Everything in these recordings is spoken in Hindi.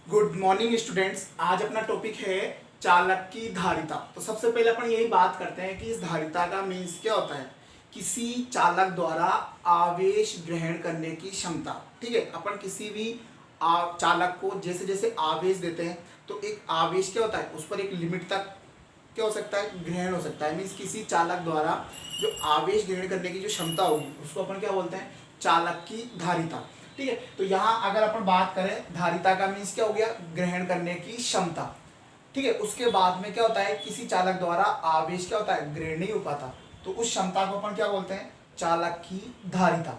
Good morning students. आज अपना टॉपिक है चालक की धारिता। तो सबसे पहले अपन यही बात करते हैं कि इस धारिता का मीन्स क्या होता है। किसी चालक द्वारा आवेश ग्रहण करने की क्षमता। ठीक है, अपन किसी भी चालक को जैसे जैसे आवेश देते हैं तो एक आवेश क्या होता है, उस पर एक लिमिट तक क्या हो सकता है, ग्रहण हो सकता है। मीन्स किसी चालक द्वारा जो आवेश ग्रहण करने की जो क्षमता होगी उसको अपन क्या बोलते हैं, चालक की धारिता। ठीक है, तो यहाँ अगर अपन बात करें धारिता का मीन्स क्या हो गया, ग्रहण करने की क्षमता। ठीक है, उसके बाद में क्या होता है, किसी चालक द्वारा आवेश क्या होता है, ग्रहण नहीं हो पाता, तो उस क्षमता को अपन क्या बोलते हैं, चालक की धारिता।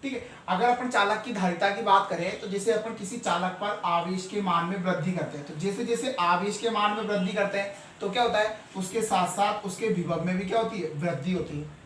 ठीक है, अगर अपन चालक की धारिता की बात करें तो जैसे अपन किसी चालक पर आवेश के मान में वृद्धि करते हैं, तो जैसे जैसे आवेश के मान में वृद्धि करते हैं तो क्या होता है, उसके साथ साथ उसके विभव में भी क्या होती है, वृद्धि होती है।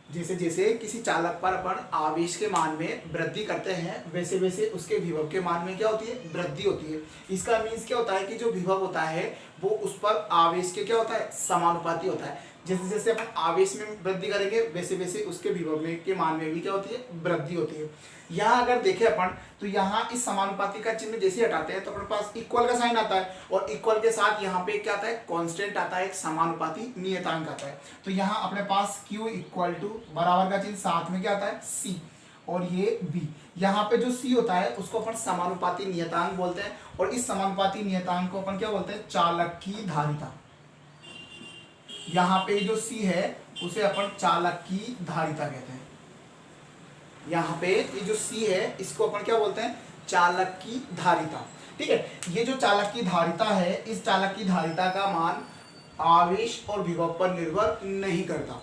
जैसे जैसे किसी चालक पर अपन आवेश के मान में वृद्धि करते हैं वैसे वैसे उसके विभव के मान में क्या होती है, वृद्धि होती है। इसका मीन्स क्या होता है कि जो विभव होता है वो उस पर आवेश के क्या होता है, समानुपाती होता है। जैसे जैसे अपन आवेश में वृद्धि करेंगे वैसे वैसे उसके विभव में के मान में भी क्या होती है, वृद्धि होती है। यहाँ अगर देखें अपन तो यहाँ इस समानुपाती का चिन्ह जैसे हटाते हैं तो अपने पास इक्वल का साइन आता है और इक्वल के साथ यहाँ पे क्या आता है, कांस्टेंट आता है, एक समानुपाती नियतांक आता है। तो यहाँ अपने पास Q इक्वल टू बराबर का चिन्ह साथ में क्या आता है, C और ये B। यहाँ पे जो C होता है उसको अपन समानुपाती नियतांक बोलते हैं और इस समानुपाती नियतांक को अपन क्या बोलते हैं, चालक की धारिता। यहाँ पे जो C है उसे अपन चालक की धारिता कहते हैं। यहाँ पे ये जो C है इसको अपन क्या बोलते हैं, चालक की धारिता। ठीक है, ये जो चालक की धारिता है, इस चालक की धारिता का मान आवेश और विभव पर निर्भर नहीं करता।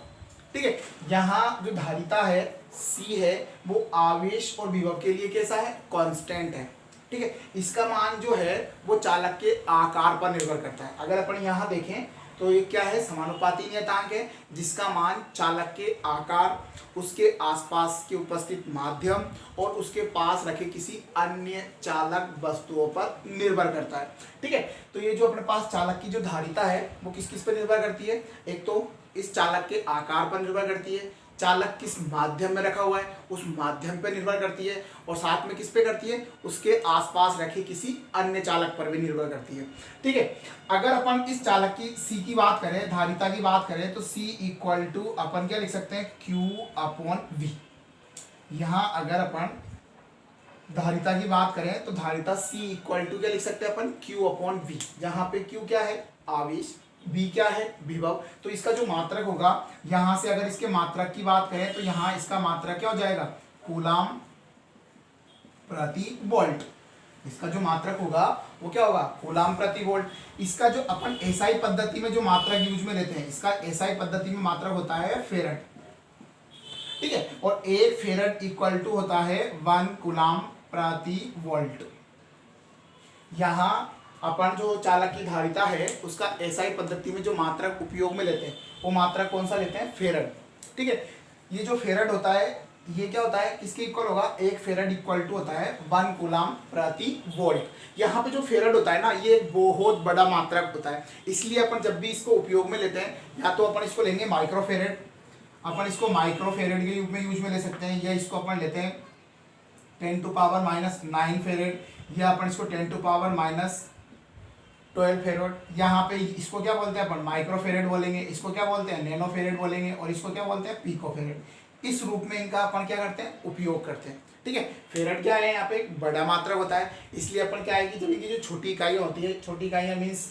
ठीक है, यहाँ जो धारिता है C है वो आवेश और विभव के लिए कैसा है, कांस्टेंट है। ठीक है, इसका मान जो है वो चालक के आकार पर निर्भर करता है। अगर अपन यहाँ देखें तो ये क्या है, समानुपाती नियतांक है जिसका मान चालक के आकार, उसके आसपास के उपस्थित माध्यम और उसके पास रखे किसी अन्य चालक वस्तुओं पर निर्भर करता है। ठीक है, तो ये जो अपने पास चालक की जो धारिता है वो किस किस पर निर्भर करती है, एक तो इस चालक के आकार पर निर्भर करती है, चालक किस माध्यम में रखा हुआ है उस माध्यम पर निर्भर करती है और साथ में किस पे करती है, उसके आसपास रखे किसी अन्य चालक पर भी निर्भर करती है। ठीक है, अगर अपन इस चालक की C की बात करें, धारिता की बात करें तो C इक्वल टू अपन क्या लिख सकते हैं, Q अपॉन V। यहाँ अगर अपन धारिता की बात करें तो धारिता C इक्वल टू क्या लिख सकते हैं अपन, Q अपॉन V। जहाँ पे Q क्या है, आवेश, B क्या है, विभव। तो इसका जो मात्रक होगा, यहाँ से अगर इसके मात्रक की बात करें तो यहाँ इसका मात्रक क्या हो जाएगा, कूलाम प्रति वोल्ट। इसका जो मात्रक होगा वो क्या होगा, कूलाम प्रति वोल्ट। इसका जो अपन एसआई पद्धति में जो मात्रक यूज में लेते हैं, इसका एसआई पद्धति में मात्रक होता है फेरेड। ठीक है, और एक फेरेड इक्वल टू होता है 1 कूलाम प्रति वोल्ट। यहाँ अपन जो चालक की धारिता है उसका एसआई पद्धति में जो मात्रक उपयोग में लेते हैं वो मात्रक कौन सा लेते हैं, फेरेड। ठीक है, ये जो फेरेड होता है ये क्या होता है, किसके इक्वल होगा, एक फेरेड इक्वल टू होता है 1 कूलाम प्रति वोल्ट। यहाँ पे जो फेरेड होता है ना ये बहुत बड़ा मात्रक होता है, इसलिए अपन जब भी इसको उपयोग में लेते हैं या तो अपन इसको लेंगे माइक्रोफेरेड, अपन इसको माइक्रोफेरेड के रूप में यूज में ले सकते हैं, या इसको अपन लेते हैं 10 टू पावर माइनस 9 फेरेड, या अपन इसको 10 टू पावर माइनस 12 फेरेड। यहाँ पे इसको क्या बोलते हैं अपन, माइक्रोफेरेड बोलेंगे, इसको क्या बोलते हैं, नैनोफेरेड बोलेंगे और इसको क्या बोलते हैं, पिकोफेरेड। इस रूप में इनका अपन क्या करते हैं, उपयोग करते हैं। ठीक है, फेरेड क्या है, यहाँ पे एक बड़ा मात्रक होता है, इसलिए अपन क्या है कि जब इनकी जो छोटी इकाइयाँ होती है, छोटी इकाइयाँ मीन्स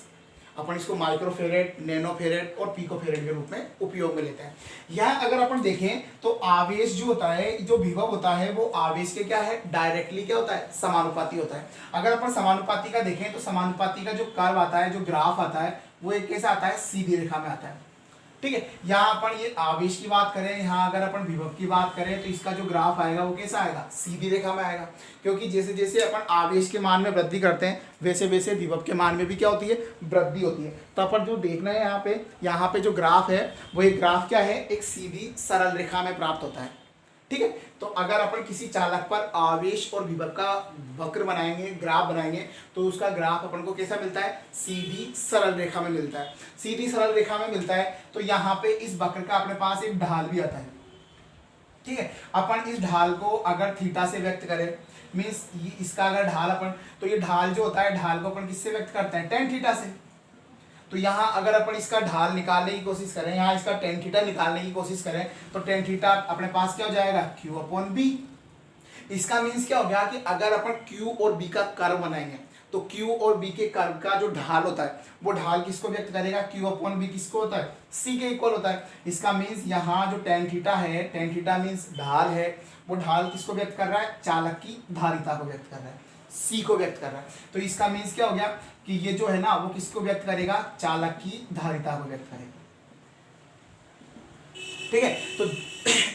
अपन इसको माइक्रोफेरेड, नैनोफेरेड और पिकोफेरेड के रूप में उपयोग में लेते हैं। यहाँ अगर अपन देखें तो आवेश जो होता है, जो विभव होता है वो आवेश के क्या है, डायरेक्टली क्या होता है, समानुपाती होता है। अगर अपन समानुपाती का देखें तो समानुपाती का जो कर्व आता है, जो ग्राफ आता है वो एक कैसा आता है, सीधी रेखा में आता है। ठीक है, यहाँ अपन ये आवेश की बात करें, यहाँ अगर अपन विभव की बात करें तो इसका जो ग्राफ आएगा वो कैसा आएगा, सीधी रेखा में आएगा। क्योंकि जैसे जैसे अपन आवेश के मान में वृद्धि करते हैं वैसे वैसे विभव के मान में भी क्या होती है, वृद्धि होती है। तो अपन जो देखना है यहाँ पे जो ग्राफ है वो एक ग्राफ क्या है, एक सीधी सरल रेखा में प्राप्त होता है। ठीक है, तो अगर अपन किसी चालक पर आवेश और विभव का वक्र बनाएंगे, ग्राफ बनाएंगे तो उसका ग्राफ अपन को कैसा मिलता है, सीधी सरल रेखा में मिलता है। सीधी सरल रेखा में मिलता है तो यहाँ पे इस वक्र का अपने पास एक ढाल भी आता है। ठीक है, अपन इस ढाल को अगर थीटा से व्यक्त करें मीन्स इसका अगर ढाल अपन, तो ये ढाल जो होता है ढाल को अपन किससे व्यक्त करते हैं, टेन थीटा से। तो यहाँ अगर अपन इसका ढाल निकालने की कोशिश करें, यहाँ इसका टेन थीटा निकालने की कोशिश करें, तो टेन थीटा अपने पास क्या हो जाएगा, क्यू अपॉन बी। इसका मीन्स क्या हो गया कि अगर अपन क्यू और बी का कर्व बनाएंगे तो क्यू और बी के कर्व का जो ढाल होता है वो ढाल किसको व्यक्त करेगा, क्यू अपॉन बी किसको होता है, सी के इक्वल होता है। इसका मीन्स यहाँ जो टेन थीटा है, टेन थीटा मीन्स ढाल है, वो ढाल किसको व्यक्त कर रहा है, चालक की धारिता को व्यक्त कर रहा है, सी को व्यक्त कर रहा है। तो इसका मीन्स क्या हो गया कि ये जो है ना वो किसको व्यक्त करेगा, चालक की धारिता को व्यक्त करेगा। ठीक है, तो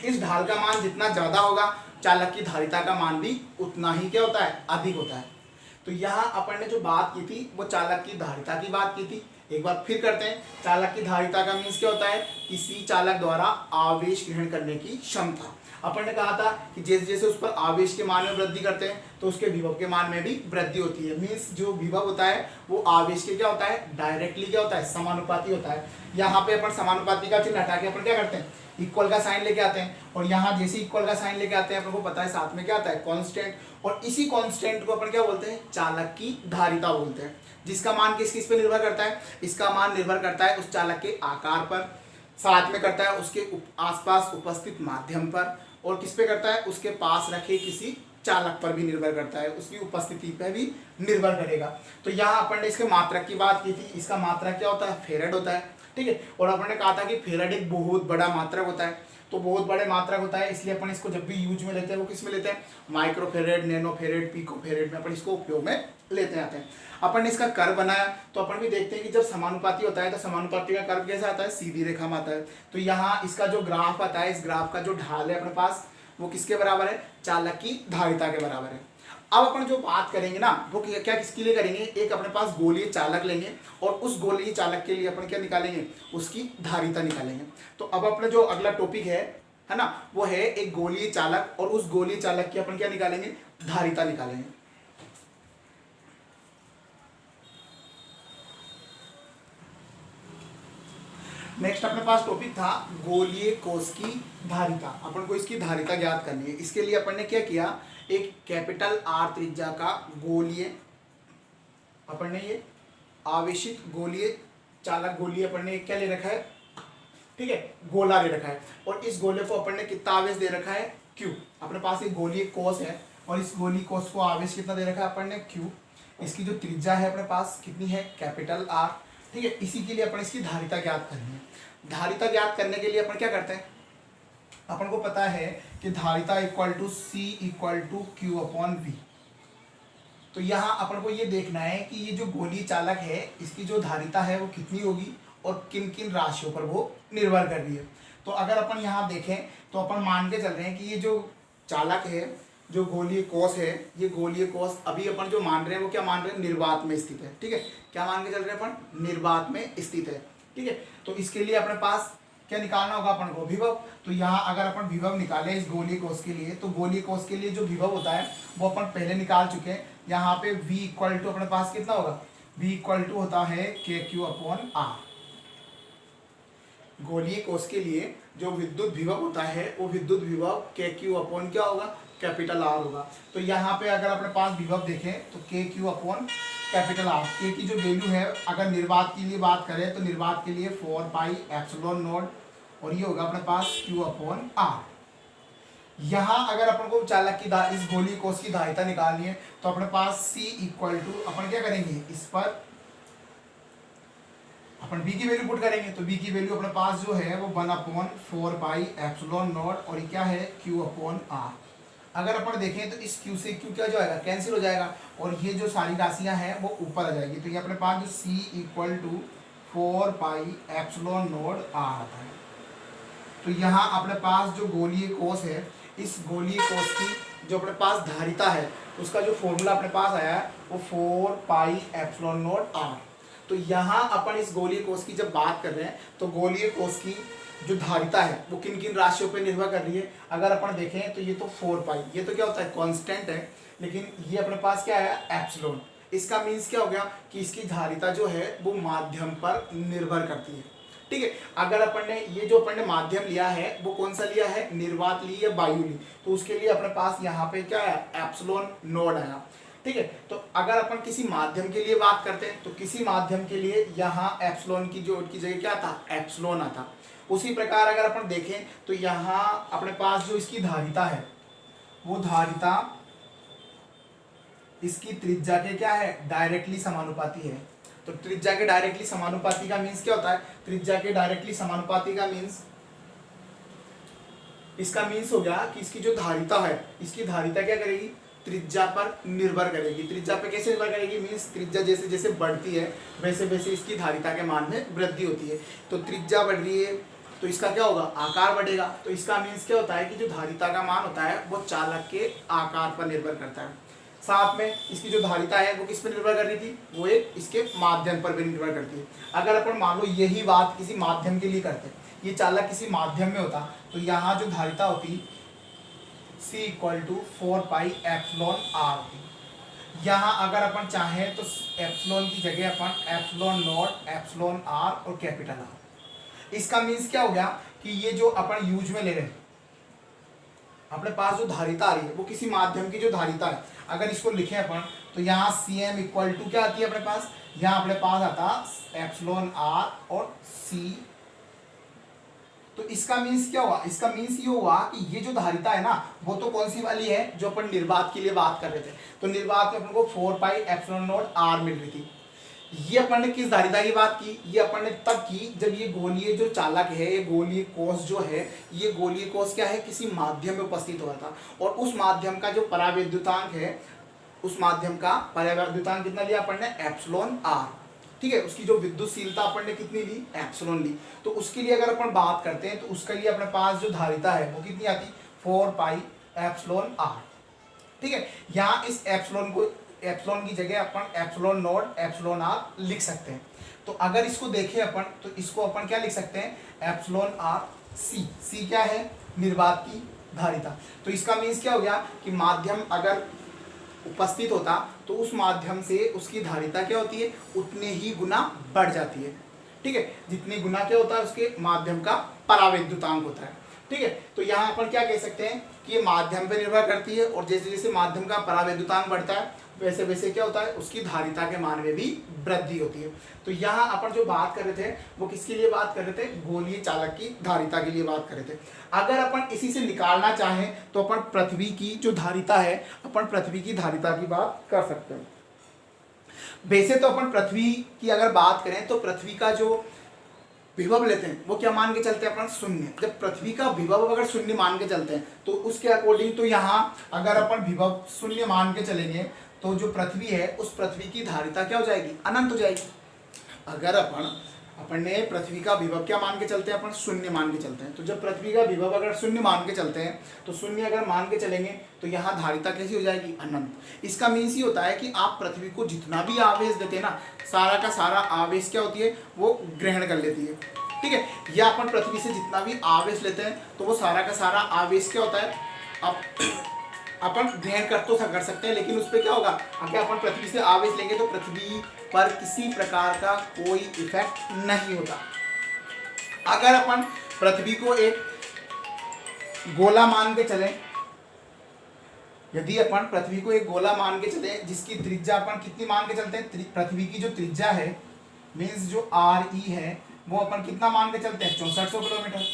इस ढाल का मान जितना ज्यादा होगा चालक की धारिता का मान भी उतना ही क्या होता है, अधिक होता है। तो यहाँ अपन ने जो बात की थी वो चालक की धारिता की बात की थी। एक बार फिर करते हैं, चालक की धारिता का मीन्स क्या होता है, किसी चालक द्वारा आवेश ग्रहण करने की क्षमता। अपन ने कहा था कि जैसे जैसे उस पर आवेश के मान में वृद्धि करते हैं तो उसके विभव के मान में भी वृद्धि होती है। मीन्स जो विभव होता है वो आवेश के क्या होता है, डायरेक्टली क्या होता है, समानुपाती होता है। यहाँ पे अपन समानुपाती का चिन्ह हटा के अपन क्या करते हैं, इक्वल का साइन लेके आते हैं, और यहाँ जैसे इक्वल का साइन लेके आते हैं अपन को पता है साथ में क्या आता है, कांस्टेंट, और इसी कांस्टेंट को अपन क्या बोलते हैं, चालक की धारिता बोलते हैं, जिसका मान किस किस पे निर्भर करता है, इसका मान निर्भर करता है उस चालक के आकार पर, साथ में करता है उसके आसपास उपस्थित माध्यम पर, और किस पे करता है, उसके पास रखे किसी चालक पर भी निर्भर करता है, उसकी उपस्थिति पर भी निर्भर करेगा। तो यहाँ अपन ने इसके मात्रक की बात की थी, इसका मात्रक क्या होता है, फेरेड होता है। ठीक है, और अपन ने कहा था कि फेरेड एक बहुत बड़ा मात्रक होता है, तो बहुत बड़े मात्रक होता है इसलिए अपन इसको जब भी यूज में लेते हैं वो किस में लेते हैं, माइक्रोफेरेड, नैनोफेरेड, पिकोफेरेड में अपन इसको उपयोग में लेते आते हैं। अपन ने इसका कर्व बनाया तो अपन भी देखते हैं कि जब समानुपाती होता है तो समानुपाती का कर्व कैसा आता है, सीधी रेखा में आता है। तो यहाँ इसका जो ग्राफ आता है, इस ग्राफ का जो ढाल है अपने पास वो किसके बराबर है, चालक की धारिता के बराबर है। अब अपन जो बात करेंगे ना वो क्या किसके लिए करेंगे, एक अपने पास गोलीय चालक लेंगे और उस गोलीय चालक के लिए अपन क्या निकालेंगे, उसकी धारिता निकालेंगे। तो अब अपना जो अगला टॉपिक है ना, वो है एक गोलीय चालक, और उस गोलीय चालक की अपन क्या निकालेंगे, धारिता निकालेंगे। नेक्स्ट अपने पास टॉपिक था गोलीय कोश की धारिता। अपन को इसकी धारिता ज्ञात करनी है। इसके लिए अपन ने क्या किया, एक कैपिटल आर त्रिज्या का गोलीय, अपन ने ये आवेशित गोलीय चालक गोलीय अपन ने क्या ले रखा है, ठीक है, गोला ले रखा है, और इस गोले को अपन ने कितना आवेश दे रखा है, क्यू। अपने पास एक गोलीय कोश है और इस गोलीय कोश को आवेश कितना दे रखा है अपन ने, क्यू। इसकी जो त्रिज्या है अपने पास कितनी है, कैपिटल आर। ठीक है, इसी के लिए अपन इसकी धारिता ज्ञात करनी है। धारिता ज्ञात करने के लिए अपन क्या करते हैं, अपन को पता है कि धारिता equal to C equal to Q upon V. तो यहाँ अपन को ये देखना है कि ये जो गोलीय चालक है इसकी जो धारिता है वो कितनी होगी और किन किन राशियों पर वो निर्भर कर रही है। तो अगर अपन यहाँ देखें तो अपन मान के चल रहे हैं कि ये जो चालक है, जो गोलीय कोश है, ये गोलीय कोश अभी अपन जो मान रहे हैं वो क्या मान रहे हैं, निर्वात में स्थित है। ठीक है, क्या मान के चल रहे हैं अपन, निर्वात में स्थित है। ठीक है, तो इसके लिए अपने पास क्या निकालना होगा अपन को, विभव। तो यहाँ अगर अपन विभव निकालें इस गोलीय कोश के लिए, तो गोलीय कोश के लिए जो विभव होता है वो अपन पहले निकाल चुके हैं। यहाँ पे v इक्वल टू अपने पास कितना होगा, v इक्वल टू होता है के क्यू अपॉन आर। गोलीय कोश के लिए जो विद्युत विभव होता है वो विद्युत विभव के क्यू अपॉन क्या होगा, कैपिटल आर होगा। तो यहाँ पे अगर अपने पास विभव देखें तो के क्यू अपॉन कैपिटल आर। के की जो वैल्यू है अगर निर्वात के लिए बात करें तो निर्वात के लिए 4 पाई एप्सिलॉन नॉट, और ये होगा अपने पास क्यू अपॉन आर। यहाँ अगर अपन को चालक की इस गोलीय कोश की धारिता निकालनी है तो अपने पास C इक्वल टू अपन क्या करेंगे, इस पर अपन B की वैल्यू पुट करेंगे। तो B की वैल्यू अपने पास जो है वो 1/4 पाई एप्सिलॉन नॉट, और ये क्या है, Q अपॉन आर। अगर अपन देखें तो इस Q से Q क्या हो जाएगा, कैंसिल हो जाएगा, और ये जो सारी राशियां हैं वो ऊपर आ जाएगी। तो ये अपने पास जो C equal to 4 pi epsilon naught r आता है। तो यहाँ अपने पास जो गोलीय कोश है, इस गोलीय कोश की जो अपने पास धारिता है उसका जो फॉर्मूला अपने पास आया है वो 4 पाई एप्सिलॉन नॉट आर। तो यहाँ अपन इस गोलीय कोश की जब बात कर रहे हैं तो गोलीय कोश की जो धारिता है वो किन किन राशियों पर निर्भर कर रही है। अगर अपन देखें तो ये तो 4 पाई, ये तो क्या होता है, कांस्टेंट है, लेकिन ये अपने पास क्या है, एप्सिलॉन। इसका मीन्स क्या हो गया कि इसकी धारिता जो है वो माध्यम पर निर्भर करती है। ठीक है। अगर अपन ने ये जो अपन ने माध्यम लिया है वो कौन सा लिया है, निर्वात ली या वायु ली, तो उसके लिए अपने पास यहाँ पे क्या है, एप्सिलॉन नोड आया। ठीक है, तो अगर अपन किसी माध्यम के लिए बात करते हैं तो किसी माध्यम के लिए यहाँ एप्सिलॉन की जो की जगह क्या था, एप्सिलॉन आता। उसी प्रकार अगर अपन देखें तो यहाँ अपने पास जो इसकी धारिता है वो धारिता इसकी त्रिज्या के क्या है, डायरेक्टली समानुपाती है। तो त्रिज्या के डायरेक्टली समानुपाती का मीन्स क्या होता है, त्रिज्या के डायरेक्टली समानुपाती का मीन्स, इसका मीन्स हो गया कि इसकी जो धारिता है, इसकी धारिता क्या करेगी, त्रिज्या पर निर्भर करेगी। त्रिज्या पे कैसे निर्भर करेगी, मीन्स त्रिज्या जैसे जैसे बढ़ती है वैसे वैसे इसकी धारिता के मान में वृद्धि होती है। तो त्रिज्या बढ़ रही है तो इसका क्या होगा, आकार बढ़ेगा। तो इसका मीन्स क्या होता है कि जो धारिता का मान होता है वो चालक के आकार पर निर्भर करता है। साथ में इसकी जो धारिता है वो किस पर निर्भर कर रही थी, वो एक इसके माध्यम पर भी निर्भर करती है। अगर अपन मान लो यही बात किसी माध्यम के लिए करते, ये चालक किसी माध्यम में होता, तो यहाँ जो धारिता होती C = 4 पाई एप्सिलॉन r होती। यहाँ अगर अपन चाहें तो एप्सिलॉन की जगह अपन एप्सिलॉन नॉट, एप्सिलॉन r और कैपिटल R। इसका मीन्स क्या हो गया कि ये जो अपन यूज में ले रहे हैं, अपने पास जो धारिता आ रही है वो किसी माध्यम की जो धारिता है, अगर इसको लिखें अपन तो यहाँ Cm = क्या आती है अपने पास, यहाँ अपने पास आता एप्सिलॉन r और C। तो इसका मीन्स क्या हुआ, इसका मीन्स ये हुआ कि ये जो धारिता है ना वो तो कौन सी वाली है, जो अपन निर्वात के लिए बात कर रहे थे। तो निर्वात में अपन को 4 पाई एप्सिलॉन नॉट r मिल रही थी। ये अपन ने किस धारिता की बात की, ये अपन ने तब की जब ये गोलीय जो चालक है, ये गोलीय कोष जो है, ये गोलीय कोष क्या है, किसी माध्यम में उपस्थित हुआ था। और उस माध्यम का जो परावैद्युतांक है, उस माध्यम का परावैद्युतांक कितना लिया अपन ने, एप्सिलॉन r। ठीक है, उसकी जो विद्युतशीलता अपन ने कितनी ली, एप्सिलॉन ली। तो उसके लिए अगर अपन बात करते हैं तो उसके लिए अपने पास जो धारिता है वो कितनी आती, 4 पाई एप्सिलॉन r। ठीक है, यहाँ इस एप्सिलॉन को, एप्सिलॉन की जगह अपन एप्सिलॉन नॉट, एप्सिलॉन r लिख सकते हैं। तो अगर इसको देखें अपन तो इसको अपन क्या लिख सकते हैं, एप्सिलॉन r c। c क्या है, निर्वात की धारिता। तो इसका मीन्स क्या हो गया कि माध्यम अगर उपस्थित होता तो उस माध्यम से उसकी धारिता क्या होती है, उतने ही गुना बढ़ जाती है। ठीक है, जितने गुना क्या होता है उसके माध्यम का परावैद्युतांक होता है। ठीक है, तो यहाँ अपन क्या कह सकते हैं कि ये माध्यम पर निर्भर करती है और जैसे जैसे माध्यम का परावैद्युतांक बढ़ता है वैसे वैसे क्या होता है, उसकी धारिता के मान में भी वृद्धि होती है। तो यहाँ अपन जो बात कर रहे थे वो किसके लिए बात कर रहे थे, गोलीय चालक की धारिता के लिए बात कर रहे थे। अगर अपन इसी से निकालना चाहें तो अपन पृथ्वी की जो धारिता है, अपन पृथ्वी की धारिता की बात कर सकते हैं। वैसे तो अपन पृथ्वी की अगर बात करें तो पृथ्वी का जो विभव लेते हैं वो क्या मान के चलते हैं अपन, शून्य। जब पृथ्वी का विभव अगर शून्य मान के चलते हैं तो उसके अकॉर्डिंग तो यहाँ अगर अपन विभव शून्य मान के चलेंगे तो जो पृथ्वी है उस पृथ्वी की धारिता क्या हो जाएगी, अनंत हो जाएगी। अगर अपन ने पृथ्वी का विभव क्या मान के चलते हैं, अपन शून्य मान के चलते हैं। तो जब पृथ्वी का विभव अगर शून्य मान के चलते हैं तो शून्य अगर मान के चलेंगे तो यहाँ धारिता कैसी हो जाएगी, अनंत। इसका मीन्स ये होता है कि आप पृथ्वी को जितना भी आवेश देते हैं ना, सारा का सारा आवेश क्या होती है, वो ग्रहण कर लेती है। ठीक है, या अपन पृथ्वी से जितना भी आवेश लेते हैं तो वो सारा का सारा आवेश क्या होता है, अब अपन ग्रहण कर सकते हैं, लेकिन उस पर क्या होगा, अगर अपन पृथ्वी से आवेश लेंगे तो पृथ्वी पर किसी प्रकार का कोई इफेक्ट नहीं होता। अगर अपन पृथ्वी को एक गोला मान के चलें, यदि अपन पृथ्वी को एक गोला मान के चलें जिसकी त्रिज्या अपन कितनी मान के चलते हैं, पृथ्वी की जो त्रिज्या है मीन्स जो RE है वो अपन कितना मान के चलते हैं, 6400 किलोमीटर।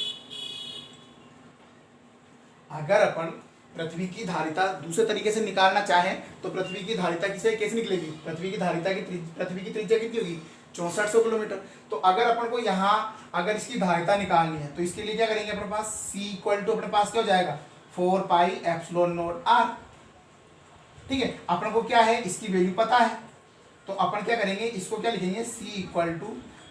अगर अपन पृथ्वी की धारिता दूसरे तरीके से निकालना चाहें तो पृथ्वी की धारिता कैसे निकलेगी, पृथ्वी की धारिता की पृथ्वी की त्रिज्या कितनी होगी, 6400 किलोमीटर। तो अगर अपन को यहाँ अगर इसकी धारिता निकालनी है तो इसके लिए क्या करेंगे, अपने पास C = अपने पास क्या हो जाएगा, 4 पाई एप्सिलॉन नॉट r। ठीक है, अपन को क्या है, इसकी वैल्यू पता है तो अपन क्या करेंगे, इसको क्या लिखेंगे, C =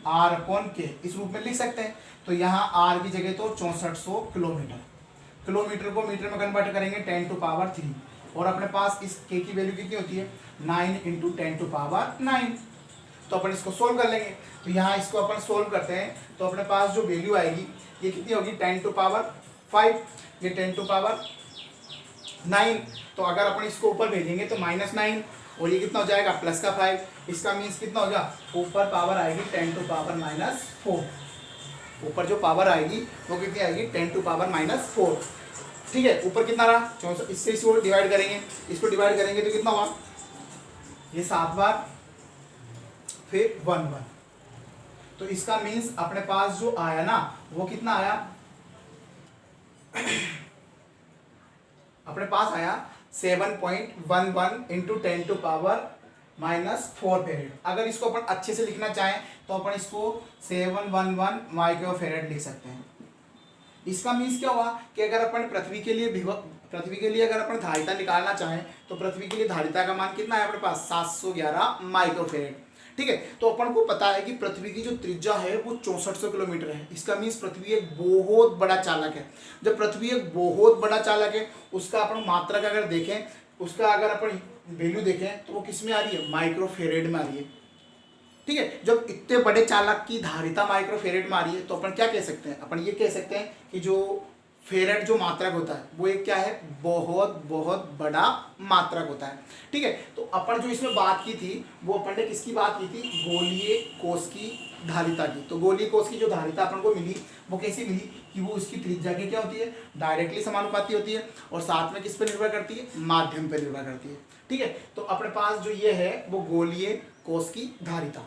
r/k इस रूप में लिख सकते हैं। तो यहाँ r की जगह तो 6400 किलोमीटर, किलोमीटर को मीटर में कन्वर्ट करेंगे 10⁻³ और अपने पास इस k की वैल्यू कितनी होती है, 9 × 10⁻9। तो अपन इसको सोल्व कर लेंगे। तो यहाँ इसको अपन सोल्व करते हैं तो अपने पास जो वैल्यू आएगी ये कितनी होगी, 10⁵, ये 10⁻9। तो अगर अपन इसको ऊपर भेजेंगे तो -9 और ये कितना हो जाएगा, +5। इसका मीन्स कितना हो जाएगा, ऊपर पावर आएगी 10⁻⁴। ऊपर जो पावर आएगी वो कितनी आएगी 10⁻⁻⁴। ठीक है, ऊपर कितना रहा 64, इससे इसको डिवाइड करेंगे, इसको डिवाइड करेंगे तो कितना हुआ, ये 7 बार फिर 1 1। तो इसका मीन्स अपने पास जो आया ना वो कितना आया, अपने पास आया 7.11 इंटू 10⁻⁻⁴ फेरेड। अगर इसको अपन अच्छे से लिखना चाहें तो अपन इसको 711 माइक्रो फेरेड लिख सकते हैं। इसका मीन्स क्या हुआ कि अगर अपन पृथ्वी के लिए अगर अपन धारिता निकालना चाहें तो पृथ्वी के लिए धारिता का मान कितना है अपने पास 711 माइक्रो फेरेड। ठीक है, तो अपन को पता है कि पृथ्वी की जो त्रिज्या है वो 6400 किलोमीटर है। इसका मीन्स पृथ्वी एक बहुत बड़ा चालक है। जब पृथ्वी एक बहुत बड़ा चालक है उसका अपन मात्रक अगर देखें, उसका अगर अपन वैल्यू देखें तो वो किस में आ रही है, माइक्रो फेरेड में आ रही है। ठीक है, जब इतने बड़े चालक की धारिता माइक्रो फेरेड में आ रही है तो अपन क्या कह सकते हैं, अपन ये कह सकते हैं कि जो फेरेड जो मात्रक होता है वो एक क्या है, बहुत बहुत बड़ा मात्रक होता है। ठीक है, तो अपन जो इसमें बात की थी वो अपन ने किसकी बात की थी, गोलीय कोष की धारिता की। तो गोलीय कोष की जो धारिता अपन को मिली वो कैसी मिली कि वो उसकी त्रिज्या की क्या होती है, डायरेक्टली समानुपाती होती है और साथ में किस पर निर्भर करती है, माध्यम पर निर्भर करती है। ठीक है, तो अपने पास जो ये है वो गोलीय कोष की धारिता।